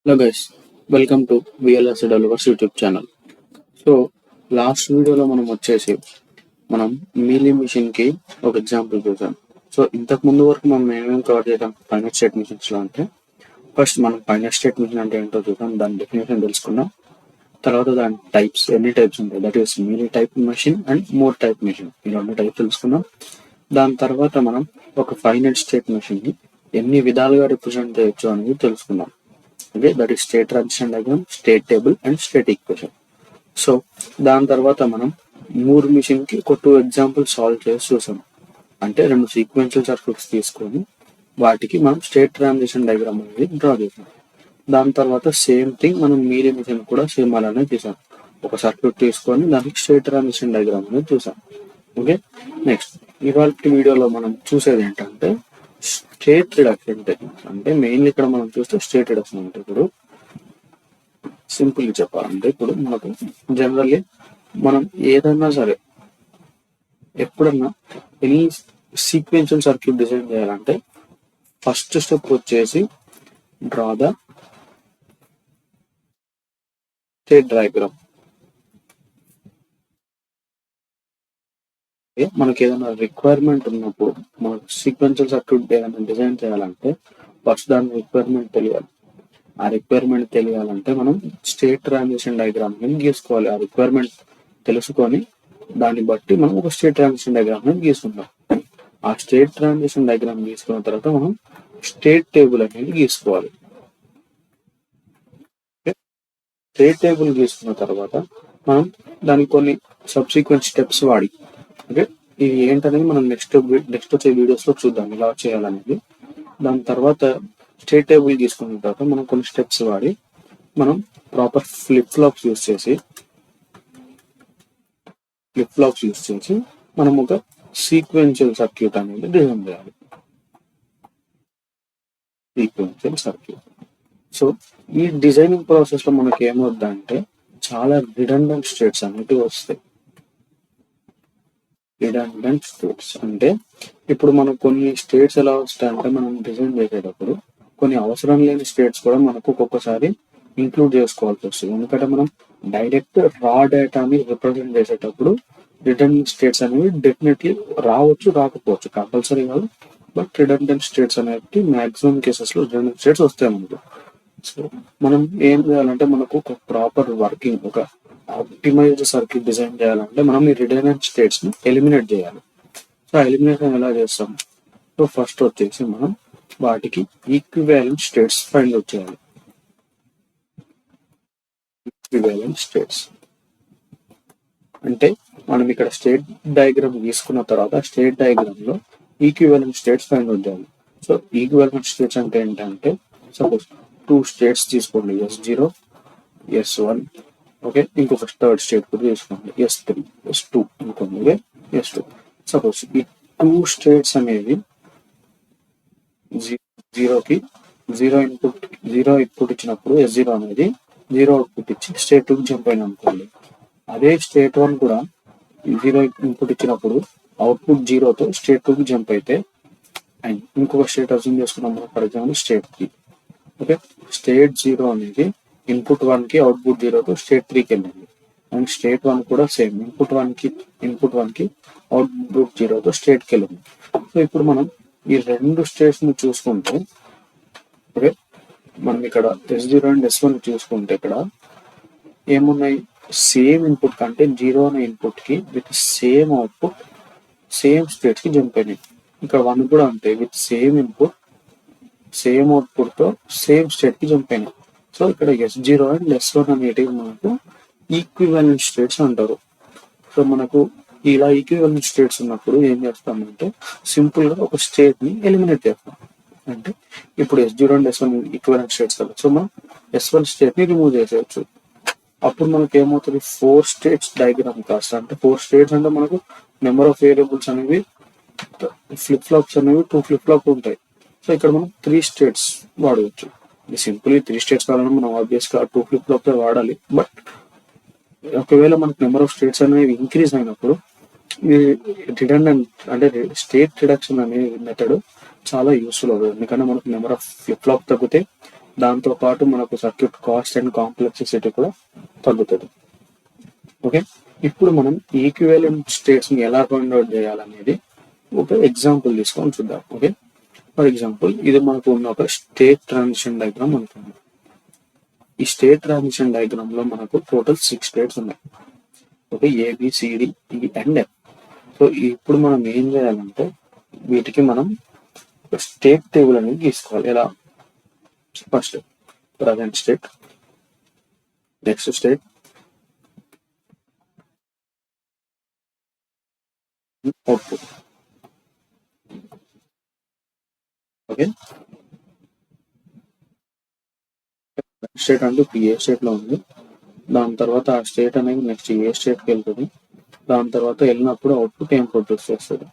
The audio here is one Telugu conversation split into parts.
Hello guys, welcome to VLS Developers YouTube channel. So last వీడియోలో మనం మీలీ మిషన్ కి ఒక ఎగ్జాంపుల్ చూసాం. సో ఇంతకు ముందు వరకు మనం ఏమేమి కవర్ చేద్దాం ఫైనల్ స్టేట్ మిషన్స్ లో అంటే ఫస్ట్ మనం ఫైనల్ స్టేట్ మిషన్ అంటే ఏంటో చూద్దాం, దాని డెఫినేషన్ తెలుసుకున్నాం. తర్వాత దాని టైప్స్, ఎన్ని టైప్స్ ఉంటాయి, that is Mealy type machine and Moore type machine, ఈ రెండు టైప్ తెలుసుకున్నాం. దాని తర్వాత మనం ఒక ఫైనల్ స్టేట్ మిషన్ ని ఎన్ని విధాలుగా రిప్రజెంట్ చేయొచ్చు అనేది తెలుసుకున్నాం. Okay, that is state transition diagram, state table and state equation. So దాని తర్వాత మనం మూర్ మిషన్ కి ఒక 2 ఎగ్జాంపుల్స్ సాల్వ్ చేసి చూసాం. అంటే 2 సీక్వెన్షియల్ సర్క్యూట్స్ తీసుకొని వాటికి మనం స్టేట్ ట్రాన్సిషన్ డయాగ్రామ్ అనేది డ్రా చేసాం. దాని తర్వాత సేమ్ థింగ్ మనం మీలీ మిషన్ కూడా సేమ్ అలానే చేసాం. ఒక సర్క్యూట్ తీసుకొని దానికి స్టేట్ ట్రాన్సిషన్ డయాగ్రామ్ అనేది చూసాం. ఓకే, నెక్స్ట్ ఇవాళ వీడియోలో మనం చూసేది ఏంటంటే స్టేట్ రిడక్షన్ టెక్నిక్స్. అంటే మెయిన్లీ ఇక్కడ మనం చూస్తే స్టేట్ రిడక్షన్ అంటే ఇప్పుడు సింపుల్ గా చెప్పాలంటే ఇప్పుడు మనకు జనరల్లీ మనం ఏదన్నా సరే ఎప్పుడన్నా ఎనీ సీక్వెన్షియల్ సర్క్యూట్ డిజైన్ చేయాలంటే ఫస్ట్ స్టెప్ వచ్చేసి డ్రా ద స్టేట్ డయాగ్రామ్. మనకి ఏదైనా రిక్వైర్మెంట్ ఉన్నప్పుడు మనకు సీక్వెన్షియల్ సర్క్యూట్ ఏదైనా డిజైన్ చేయాలంటే ఫస్ట్ దాని రిక్వైర్మెంట్ తెలియాలి. ఆ రిక్వైర్మెంట్ తెలియాలంటే మనం స్టేట్ ట్రాన్సిషన్ డయాగ్రామ్ గీసుకోవాలి. ఆ రిక్వైర్మెంట్ తెలుసుకొని దాన్ని బట్టి మనం ఒక స్టేట్ ట్రాన్సిషన్ డయాగ్రామ్ గీసుకుంటాం. ఆ స్టేట్ ట్రాన్సిషన్ డయాగ్రామ్ గీసుకున్న తర్వాత మనం స్టేట్ టేబుల్ అనేది గీసుకోవాలి. స్టేట్ టేబుల్ గీసుకున్న తర్వాత మనం దానికి కొన్ని సబ్సిక్వెంట్ స్టెప్స్ వాడి, ఓకే, ఇది ఏంటనేది మనం నెక్స్ట్ వచ్చే వీడియోస్ లో చూద్దాం ఎలా చేయాలనేది. దాని తర్వాత స్టేట్ టేబుల్ తీసుకున్న తర్వాత మనం కొన్ని స్టెప్స్ వాడి మనం ప్రాపర్ ఫ్లిప్ ఫ్లాప్స్ యూస్ చేసి మనం ఒక సీక్వెన్షియల్ సర్క్యూట్ అనేది డిజైన్ చేయాలి. Sequential circuit. సో ఈ డిజైనింగ్ ప్రాసెస్ లో మనకి ఏమవుద్దంటే చాలా రిడెండెంట్ స్టేట్స్ అనేవి వస్తాయి. రిడెండెంట్ స్టేట్స్ అంటే ఇప్పుడు మనం కొన్ని స్టేట్స్ ఎలా వస్తాయంటే మనం డిజైన్ చేసేటప్పుడు కొన్ని అవసరం లేని స్టేట్స్ కూడా మనకు ఒక్కొక్కసారి ఇంక్లూడ్ చేసుకోవాల్సి వస్తుంది. ఎందుకంటే మనం డైరెక్ట్ రా డేటాని రిప్రజెంట్ చేసేటప్పుడు రిడెండెంట్ స్టేట్స్ అనేవి డెఫినెట్లీ రావచ్చు, రాకపోవచ్చు, కంపల్సరీ కాదు. బట్ రిడెండెంట్ స్టేట్స్ అనేవి మాక్సిమం కేసెస్ లో రిడెండెంట్ స్టేట్స్ వస్తాయి మనకు. సో మనం ఏం చేయాలంటే మనకు ఒక ప్రాపర్ వర్కింగ్, ఒక ఆప్టిమైజ్డ్ సర్క్యూట్ డిజైన్ చేయాలంటే మనం ఈ రిడెండెంట్ స్టేట్స్ ని ఎలిమినేట్ చేయాలి. సో ఎలిమినేషన్ ఎలా చేస్తాం? సో ఫస్ట్ వచ్చేసి మనం వాటికి ఈక్వివాలెంట్ స్టేట్స్ ఫైండ్ అవుట్ చేయాలి. ఈక్వివాలెంట్ స్టేట్స్ అంటే మనం ఇక్కడ స్టేట్ డయాగ్రామ్ తీసుకున్న తర్వాత స్టేట్ డయాగ్రామ్ లో ఈక్వివాలెంట్ స్టేట్స్ ఫైండ్ అవుట్ చేయాలి. సో ఈక్వివాలెంట్ స్టేట్స్ అంటే ఏంటంటే సపోజ్ 2 స్టేట్స్ తీసుకోండి, S0, S1, ఓకే, ఇంకొక థర్డ్ స్టేట్ కూడా తీసుకోండి, S3, S2 అనుకోండి, ఓకే, S2. సపోజ్ ఈ 2 స్టేట్స్ అనేవి జీరో ఇన్పుట్ ఇచ్చినప్పుడు S0 అనేది 0 అవుట్పుట్ ఇచ్చి స్టేట్ 2 జంప్ అయిన అనుకోండి. అదే స్టేట్ 1 కూడా 0 ఇన్పుట్ ఇచ్చినప్పుడు అవుట్పుట్ 0తో స్టేట్ 2 జంప్ అయితే, అండ్ ఇంకొక స్టేట్ అజ్యూమ్ చేసుకున్నాం మనం, for example state 3, okay. State 0 అనేది ఇన్పుట్ 1 కి అవుట్పుట్ 0తో స్టేట్ 3కి వెళ్ళింది. అండ్ స్టేట్ 1 కూడా సేమ్ ఇన్పుట్ 1 కి అవుట్పుట్ 0తో స్టేట్ కి వెళ్ళింది. సో ఇప్పుడు మనం ఈ 2 స్టేట్స్ ని చూసుకుంటే, ఓకే, మనం ఇక్కడ S0 అండ్ S1 చూసుకుంటే ఇక్కడ ఏమున్నాయి? సేమ్ ఇన్పుట్ కంటే 0 అనే ఇన్పుట్ కి with same output same state కి జంప్ అయినాయి. ఇక్కడ 1 కూడా అంతే, with same input same output తో సేమ్ స్టేట్ కి జంప్ అయినాయి. సో ఇక్కడ S0 అండ్ S1 అనేటివి మనకు ఈక్వివాలెంట్ స్టేట్స్ అంటారు. సో మనకు ఇలా ఈక్వివాలెంట్ స్టేట్స్ ఉన్నప్పుడు ఏం చేస్తామంటే సింపుల్ గా ఒక స్టేట్ ని ఎలిమినేట్ చేస్తాం. అంటే ఇప్పుడు S0 and S1 equivalent states కదా, సో మనం S1 స్టేట్ ని రిమూవ్ చేసేయచ్చు. అప్పుడు మనకి ఏమవుతుంది? 4 స్టేట్స్ డయాగ్రామ్ కాస్ట్, అంటే 4 స్టేట్స్ అంటే మనకు నెంబర్ ఆఫ్ వేరియబుల్స్ అనేవి, ఫ్లిప్ ఫ్లాప్స్ అనేవి 2 ఫ్లిప్ ఫ్లాప్ ఉంటాయి. సో ఇక్కడ మనం 3 స్టేట్స్ వాడవచ్చు. సింపుల్ 3 స్టేట్స్ కావాలన్నా మనం ఆబ్వియస్ గా 2 ఫ్లిప్ ఫ్లాప్ వాడాలి. బట్ ఒకవేళ మనకు నెంబర్ ఆఫ్ స్టేట్స్ అనేవి ఇంక్రీజ్ అయినప్పుడు ఈ రిడెండెంట్ అంటే స్టేట్ రిడక్షన్ అనే మెథడ్ చాలా యూస్ఫుల్ అవుతుంది. ఎందుకంటే మనకు నెంబర్ ఆఫ్ ఫ్లిప్ ఫ్లాప్ తగ్గితే దాంతో పాటు మనకు సర్క్యూట్ కాస్ట్ అండ్ కాంప్లెక్సిటీ కూడా తగ్గుతుంది. ఓకే, ఇప్పుడు మనం ఈక్వివలెంట్ స్టేట్స్ ని ఎలా ఫైండ్ అవుట్ చేయాలనేది ఒక ఎగ్జాంపుల్ తీసుకొని చూద్దాం. ఓకే, ఫర్ ఎగ్జాంపుల్ ఇది మనకు ఉన్న ఒక స్టేట్ ట్రాన్సిషన్ డయాగ్రామ్ అనుకుందాం. ఈ స్టేట్ ట్రాన్సిషన్ డయాగ్రామ్ లో మనకు టోటల్ 6 స్టేట్స్ ఉన్నాయి. Okay, ABCDE and F. So ఇప్పుడు మనం ఏం చేయాలంటే వీటికి మనం స్టేట్ టేబుల్ అనేది తీసుకోవాలి. ఎలా? First present state, next state, output. Okay, state అంటే ఇప్పుడు ఏ స్టేట్ లో ఉంది, దాని తర్వాత ఆ స్టేట్ అనేది నెక్స్ట్ ఏ స్టేట్ కి వెళ్తుంది, దాని తర్వాత వెళ్ళినప్పుడు అవుట్పుట్ ఏం ప్రొడ్యూస్ చేస్తుంది.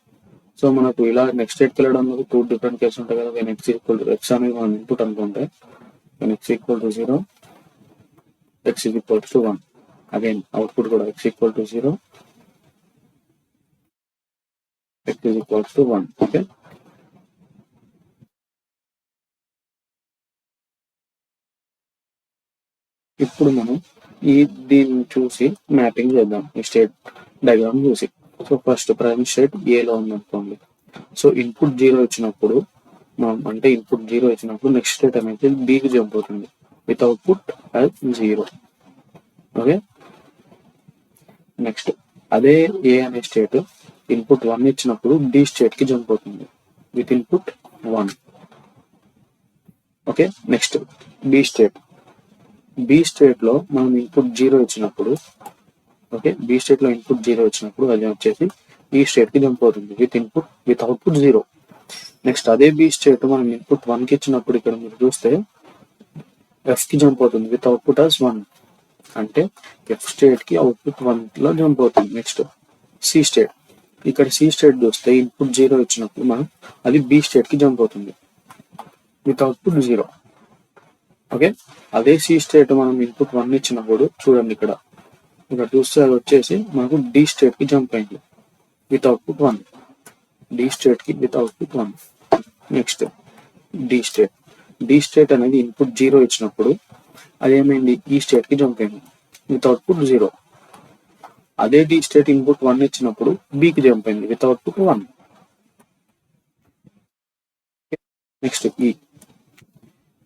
సో మనకు ఇలా నెక్స్ట్ స్టేట్కి వెళ్ళడం 2 డిఫరెంట్ కేసు ఉంటాయి కదా. When x equal to x అనేది మనం ఇన్పుట్ అనుకుంటే when x equal to 0, x is equal to 1. Again output కూడా x equal to 0, x is equal to 1. Okay, ఇప్పుడు మనం దీన్ని చూసి మ్యాపింగ్ చేద్దాం ఈ స్టేట్ డయాగ్రామ్ చూసి. సో ఫస్ట్ ప్రజెంట్ స్టేట్ ఏలో ఉందనుకోండి. సో ఇన్పుట్ 0 ఇచ్చినప్పుడు మనం అంటే ఇన్పుట్ 0 ఇచ్చినప్పుడు నెక్స్ట్ స్టేట్ అనేది బీకి జంప్ అవుతుంది with output as 0. Okay, next అదే ఏ అనే స్టేట్ ఇన్పుట్ 1 ఇచ్చినప్పుడు డి స్టేట్ కి జంప్ అవుతుంది with input 1. Okay, next B state లో మనం ఇన్పుట్ 0 ఇచ్చినప్పుడు, ఓకే, బి స్టేట్ లో ఇన్పుట్ 0 ఇచ్చినప్పుడు అది వచ్చేసి ఈ స్టేట్ కి జంప్ అవుతుంది విత్ అవుట్పుట్ 0. నెక్స్ట్ అదే బి స్టేట్ మనం ఇన్పుట్ 1 కి ఇచ్చినప్పుడు ఇక్కడ మీరు చూస్తే ఎఫ్ కి జంప్ అవుతుంది విత్ అవుట్పుట్ యాజ్ 1. అంటే ఎఫ్ స్టేట్ కి అవుట్పుట్ 1 లో జంప్ అవుతుంది. నెక్స్ట్ సి స్టేట్, ఇక్కడ సి స్టేట్ చూస్తే ఇన్పుట్ 0 ఇచ్చినప్పుడు మనం అది బి స్టేట్ కి జంప్ అవుతుంది విత్ అవుట్పుట్ 0. ఓకే, అదే సి స్టేట్ మనం ఇన్పుట్ 1 ఇచ్చినప్పుడు చూడండి ఇక్కడ చూస్తే అది వచ్చేసి మనకు డి స్టేట్ కి జంప్ అయింది విత్ అవుట్పుట్ 1. డి స్టేట్ కి with output 1. Next D state అనేది ఇన్పుట్ 0 ఇచ్చినప్పుడు అదేమైంది ఈ స్టేట్ కి జంప్ అయింది విత్ అవుట్పుట్ 0. అదే డి స్టేట్ ఇన్పుట్ 1 ఇచ్చినప్పుడు బికి జంప్ అయింది విత్ అవుట్పుట్ 1. నెక్స్ట్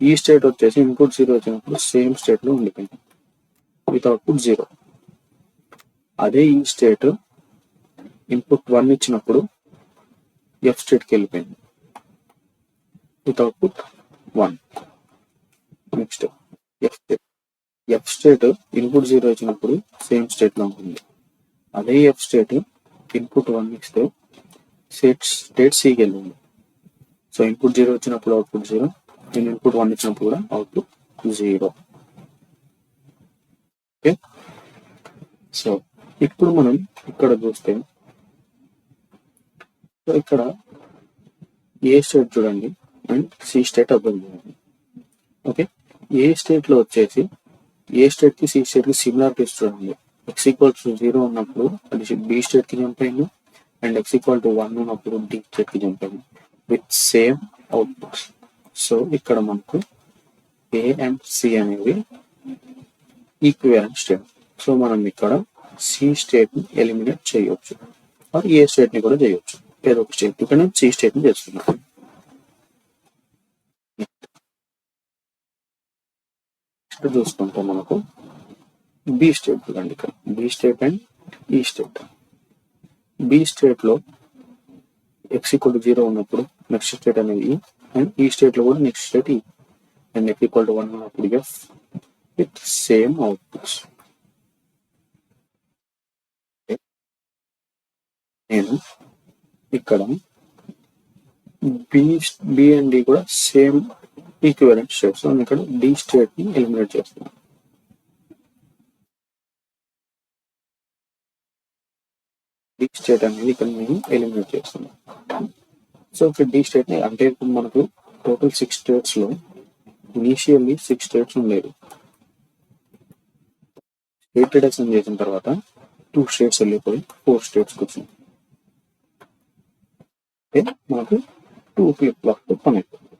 ఈ స్టేట్ వచ్చేసి ఇన్పుట్ 0 వచ్చినప్పుడు సేమ్ స్టేట్ లో ఉండిపోయింది విత్ అవుట్పుట్ 0. అదే ఈ స్టేట్ ఇన్పుట్ 1 ఇచ్చినప్పుడు ఎఫ్ స్టేట్ కి వెళ్ళిపోయింది with output 1. Next F state input 0 ఇచ్చినప్పుడు సేమ్ స్టేట్ లో ఉంటుంది. అదే ఎఫ్ స్టేట్ ఇన్పుట్ 1 ఇస్తే స్టేట్ సికి వెళ్ళింది. సో ఇన్పుట్ 0 వచ్చినప్పుడు అవుట్పుట్ 0, నేను ఇన్పుట్ 1 ఇచ్చినప్పుడు కూడా అవుట్పుట్ 0. ఓకే, సో ఇప్పుడు మనం ఇక్కడ చూస్తే ఇక్కడ ఏ స్టేట్ చూడండి అండ్ సి స్టేట్ అబ్జర్వ్ చేయండి. ఓకే, ఏ స్టేట్ లో వచ్చేసి ఏ స్టేట్ కి సి స్టేట్ కి సిమిలారిటీస్ చూడండి. ఎక్స్ ఈక్వల్ టు 0 ఉన్నప్పుడు అది బి స్టేట్ కి జంప్ అయింది అండ్ ఎక్స్ ఈక్వల్ టు 1 ఉన్నప్పుడు డి స్టేట్ కి జంప్ అయింది విత్ సేమ్ అవుట్పుట్స్. సో ఇక్కడ మనకు ఏ అండ్ సి అనేవి ఈక్వివలెంట్ స్టేట్. సో మనం ఇక్కడ సి స్టేట్ ని ఎలిమినేట్ చేయొచ్చు ఆర్ ఏ స్టేట్ ని కూడా చేయొచ్చు. ఏదో ఒక స్టేట్ ఇక్కడ సి స్టేట్ ని చేస్తున్నాం. చూసుకుంటే మనకు బి స్టేట్ చూడండి, ఇక్కడ బి స్టేట్ అండ్ ఈ స్టేట్. బి స్టేట్ లో ఎక్స్ ఈక్వల్ టు 0 ఉన్నప్పుడు నెక్స్ట్ స్టేట్ అనేది ఈ అండ్ ఈ స్టేట్ లో కూడా నెక్స్ట్ స్టేట్ ఈ అండ్ ఎక్స్ ఈక్వల్ టు 1 ఉన్నప్పుడు ఎఫ్ విత్ సేమ్ అవుట్పుట్స్. నేను ఇక్కడ బి అండ్ డి కూడా సేమ్ ఈక్వివలెంట్ స్టేట్స్. ఇక్కడ డి స్టేట్ ని ఎలిమినేట్ చేస్తున్నాను. డి స్టేట్ అనేది ఇక్కడ నేను ఎలిమినేట్ చేస్తున్నాను. సో ఇక్కడ డి స్టేట్ ని అంటే ఇప్పుడు మనకు టోటల్ 6 స్టేట్స్ లో ఇనీషియల్లీ 6 స్టేట్స్ ఉండేది. స్టేట్ రిడక్షన్ చేసిన తర్వాత 2 స్టేట్స్ వెళ్ళిపోయి 4 స్టేట్స్ వచ్చింది. మనకు 2 ఫ్లిప్ ఫ్లాప్ తో పని అయిపోతుంది.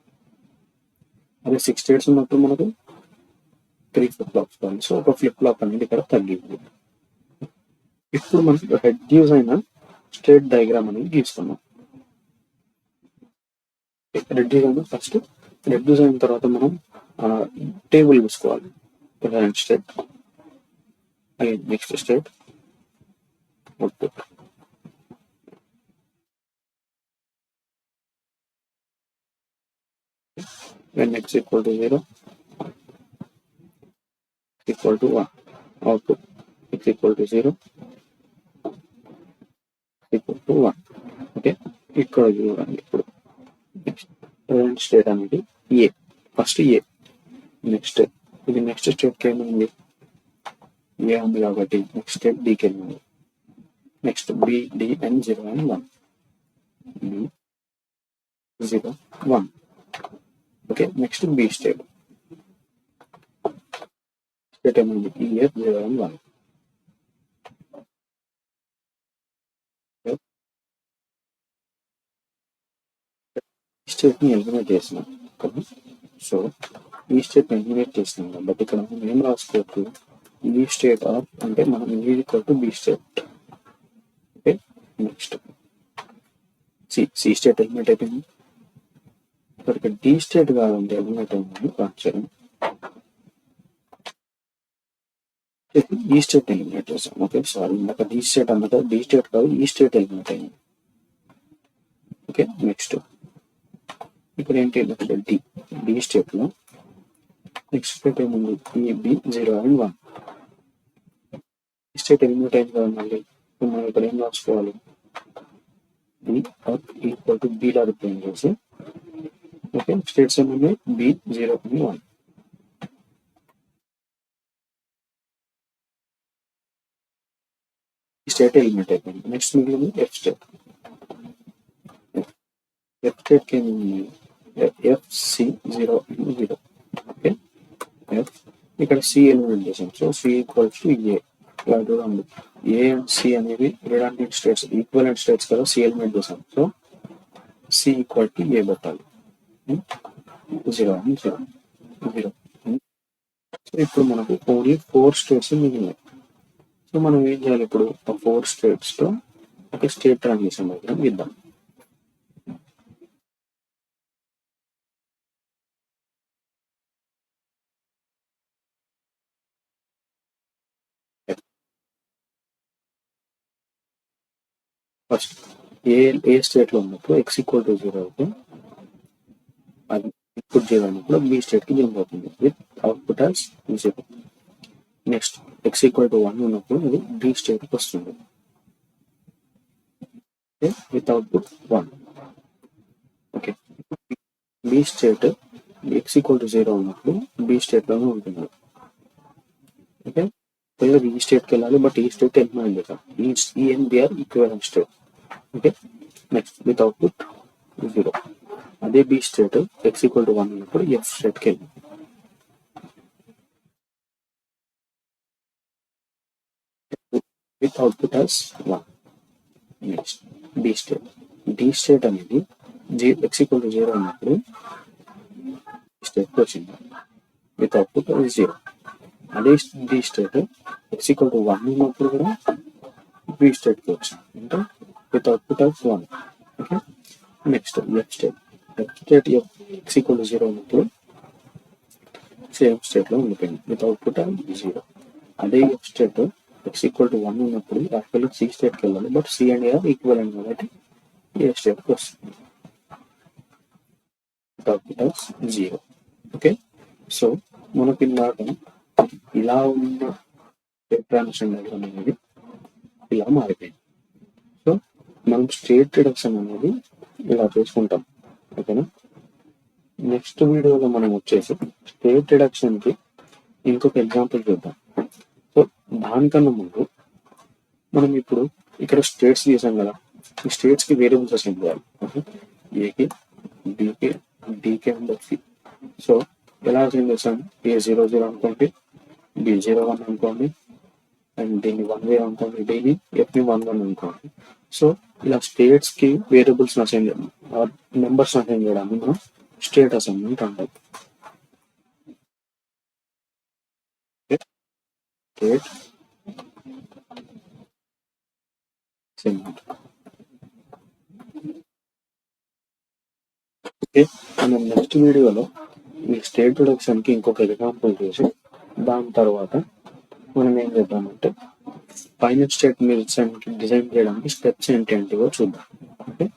అదే 6 స్టేట్స్ ఉన్నప్పుడు మనకు 3 ఫ్లిప్ ఫ్లాప్స్ కావాలి. సో ఒక ఫ్లిప్ ఫ్లాప్ అనేది ఇక్కడ తగ్గింది. ఇప్పుడు మనం రెడ్యూస్ అయిన స్టేట్ డయాగ్రామ్ అనేది గీస్తున్నాం. ఫస్ట్ రెడ్యూస్ అయిన తర్వాత మనం టేబుల్ తీసుకోవాలి. State again next state output. When x equal to 0, equal to 1, output x equal to 0, equal to 1. Okay, ఇక్కడ చూడండి. ఇప్పుడు నెక్స్ట్ స్టేట్ అనేది ఏ, ఫస్ట్ ఏ, నెక్స్ట్ ఇది నెక్స్ట్ స్టేట్కి ఏముంది, ఏ ఉంది కాబట్టి నెక్స్ట్ స్టేట్ డికి వెళ్ళింది. Next B, D and 0 and 1, B 0 1. Okay, next B state ఏముంది, ఏ 0 అండ్ 1. స్టేట్ని ఎలిమినేట్ చేసినాం కదా. సో ఈ స్టేట్ని ఎలిమినేట్ చేసినాం కాబట్టి ఇక్కడ మనం ఏం రాసుకోవచ్చు, ఈ స్టేట్ ఆఫ్ అంటే మనం E equal to B state. Okay, next C state eliminate అయిపోయింది. ఇక్కడ డి స్టేట్ కాదండి ఎలిమినేట్ అయిందని కాన్సెప్ట్. ఈ స్టేట్ ఎలిమినేట్ చేసాం. ఓకే, సారీ ఇందాక డి స్టేట్ అన్నది డి స్టేట్ కాదు, ఈ స్టేట్ ఎలిమినేట్ అయింది. ఓకే, నెక్స్ట్ ఇక్కడ ఏంటి, డి స్టేట్ లో నెక్స్ట్ స్టేట్ ఏముంది, E B 0 and 1. State eliminate అయింది కదా, మళ్ళీ మనం ఇక్కడ ఏం రాసుకోవాలి, బి ఈక్వల్ టు బి లా రిప్రజెంట్ చేసి. ఓకే, స్టేట్స్ ఏమున్నాయి, బి 0 అండ్ 1. స్టేట్ ఎలిమినేట్ అయిపోయింది. నెక్స్ట్ మిగిలింది ఎఫ్ స్టేట్. ఎఫ్ స్టేట్ కి ఏముంది, ఎఫ్సి 0 అండ్ 0. ఓకే, ఎఫ్ ఇక్కడ సి ఎలిమినేట్ చేసాం. So C equal to A. ఇలా చూడండి, ఏ అండ్ సి అనేవి రిడన్డెంట్ స్టేట్స్, ఈక్వలెంట్ స్టేట్స్ కదా, సి ఎలిమినేట్ చేసాం. So C equal to A పెట్టాలి, 0 అండ్ 0. సో ఇప్పుడు మనకు ఓన్లీ 4 స్టేట్స్ మిగిలినాయి. సో మనం ఏం చేయాలి, ఇప్పుడు ఆ 4 స్టేట్స్ తో ఒక స్టేట్ ట్రాన్సిషన్ డయాగ్రామ్ ఇద్దాం. ఫస్ట్ ఏ స్టేట్ లో ఉన్నప్పుడు ఎక్స్ ఈక్వల్ టు 0 అయితే అది ఇన్పుట్ 0 అయినప్పుడు బి స్టేట్ కి జంప్ అవుతుంది with output as 0. Next X equal to 1 ఉన్నప్పుడు అది బి స్టేట్ కి వస్తుంది with output 1. Okay, B state X equal to 0 ఉన్నప్పుడు బి స్టేట్ లోనే ఉంటుంది. ఓకే, ఈ స్టేట్ కి వెళ్ళాలి, బట్ ఈ స్టేట్ ఎలిమినేట్ చేద్దాం. E and B are equivalent state. Okay, next with output 0. అదే B state X equal to 1 ఉన్నప్పుడు ఎఫ్ స్టేట్ కి వెళ్ళి with output as 1. Next D state, D state అనేది ఎక్స్ ఈక్వల్ టు 0 ఉన్నప్పుడు స్టేట్ వచ్చింది విత్ అవుట్పుట్ 0. అదే D state X equal to 1 ఉన్నప్పుడు కూడా బి స్టేట్ కి వచ్చింది, అంటే with output of 1. Okay, next F state, F state X equal to 0 ఉన్నప్పుడు సేమ్ స్టేట్ లో ఉండిపోయింది విత్ అవుట్పుట్ ఆఫ్ 0. అదే F state X equal to 1 ఉన్నప్పుడు యాక్చువల్లీ సి స్టేట్ కి వెళ్ళాలి, but C and A equivalent కాబట్టి ఏ స్టేట్ కి వస్తుంది with output of 0. Okay, so మనకి ఇలా ఉన్న ట్రాన్సిషన్ డయాగ్రామ్ అనేది ఇలా మారిపోయింది. సో మనం స్టేట్ రిడక్షన్ అనేది ఇలా చేసుకుంటాం. ఓకేనా, నెక్స్ట్ వీడియోలో మనం వచ్చేసి స్టేట్ రిడక్షన్ కి ఇంకొక ఎగ్జాంపుల్ చూద్దాం. సో దానికన్నా ముందు మనం ఇప్పుడు ఇక్కడ స్టేట్స్ చేసాం కదా, ఈ స్టేట్స్ కి వేరియబుల్స్ అసైన్ చేయాలి. ఏకి, బికి, డికి అండ్ ఎఫ్కి. సో ఎలా అసైన్ చేస్తాం, ఏ 0 0 అనుకోండి, బి 0 1 అనుకోండి, అండ్ దీన్ని 1 0 అనుకోండి, డిని ఎఫ్ని 1 1 అనుకోండి. సో ఇలా స్టేట్స్ కి వేరియబుల్స్ అసైన్ చేయడం, నెంబర్స్ అసైన్ చేయడాన్ని మనం స్టేట్ అసైన్మెంట్ అంటాం. State segment. ఓకే, మనం నెక్స్ట్ వీడియోలో ఈ స్టేట్ ప్రొడక్షన్ కి ఇంకొక ఎగ్జాంపుల్ చూసి దాని తర్వాత మనం ఏం చేద్దామంటే ఫైనల్ స్టేట్ మీరు డిజైన్ చేయడానికి స్టెప్స్ ఏంటో చూద్దాం. ఓకే.